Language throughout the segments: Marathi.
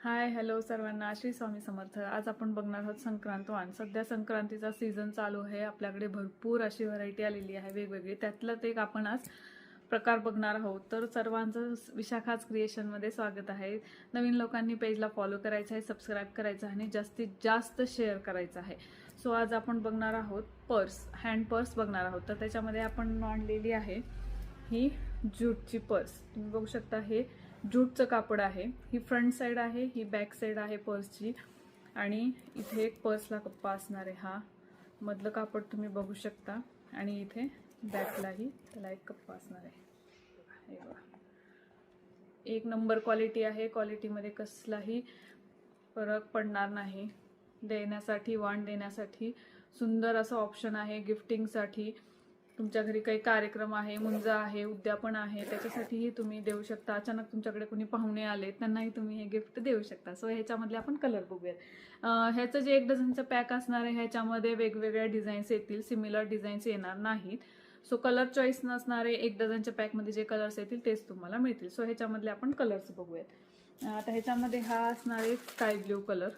हाय हॅलो सर्वांना, श्री स्वामी समर्थ. आज आपण बघणार आहोत संक्रांत वाण. सध्या संक्रांतीचा सीझन चालू आहे. आपल्याकडे भरपूर अशी व्हरायटी आलेली आहे वेगवेगळी. त्यातलं एक आपण आज प्रकार बघणार आहोत. तर सर्वांचं विशाखाच क्रिएशनमध्ये स्वागत आहे. नवीन लोकांनी पेजला फॉलो करायचं आहे, सबस्क्राईब करायचं आहे आणि जास्तीत जास्त शेअर करायचं आहे. सो आज आपण बघणार आहोत पर्स, हँड पर्स बघणार आहोत. तर त्याच्यामध्ये आपण आणलेली आहे ही ज्यूटची पर्स. तुम्ही बघू शकता हे ज्यूटचं कापड आहे. ही फ्रंट साईड आहे, ही बॅक साईड आहे पर्सची. आणि इथे एक पर्सला कप्पा असणार आहे. हा मधलं कापड तुम्ही बघू शकता आणि इथे बॅकलाही त्याला एक कप्पा असणार आहे. हे बघा, एक नंबर क्वालिटी आहे. क्वालिटीमध्ये कसलाही फरक पडणार नाही. देण्यासाठी, वाण देण्यासाठी सुंदर असं ऑप्शन आहे. गिफ्टिंगसाठी, तुमच्या घरी काही कार्यक्रम आहे, मुंज आहे, उद्यापन आहे, त्याच्यासाठीही तुम्ही देऊ शकता. अचानक तुमच्याकडे कोणी पाहुणे आले त्यांनाही तुम्ही हे गिफ्ट देऊ शकता. सो ह्याच्यामधले आपण कलर बघूयात. ह्याचं जे 1 डझनचं पॅक असणार आहे ह्याच्यामध्ये वेगवेगळ्या डिझाईन्स येतील, सिमिलर डिझाईन्स येणार नाहीत. सो कलर चॉईस नसणारे 1 डझनच्या पॅकमध्ये जे कलर्स येतील तेच तुम्हाला मिळतील. सो ह्याच्यामधले आपण कलर्स बघूयात. आता ह्याच्यामध्ये हा असणार आहे स्काय ब्ल्यू कलर,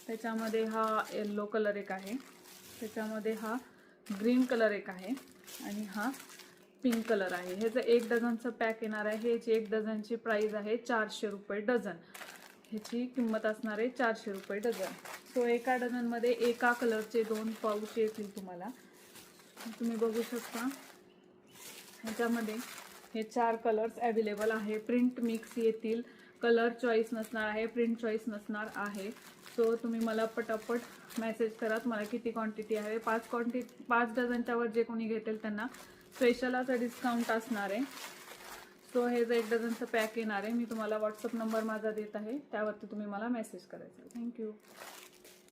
त्याच्यामध्ये हा येल्लो कलर एक आहे, त्याच्यामध्ये हा ग्रीन कलर एक आहे आणि हा पिंक कलर आहे. ह्याचं 1 डझनचं पॅक येणार आहे. ह्याची 1 डझनची प्राइस आहे 400 रुपये डझन. ह्याची किंमत असणार आहे 400 रुपये डझन. सो एका डझनमध्ये एका कलरचे 2 पाऊच येतील तुम्हाला. तुम्ही बघू शकता ह्याच्यामध्ये हे 4 कलर्स अवेलेबल आहे. प्रिंट मिक्स येतील, कलर चॉईस नसणार आहे, प्रिंट चॉईस नसणार आहे. सो तुम्ही मला पटापट मेसेज करा तुम्हाला किती क्वांटिटी आहे. 5 डझनच्या वर जे कोणी घेतील त्यांना स्पेशल असं डिस्काउंट असणार आहे. सो हे जे 1 डझनचं पॅक येणार आहे, मी तुम्हाला व्हॉट्सअप नंबर माझा देत आहे, त्यावरती तुम्ही मला मेसेज करायचा. थँक्यू.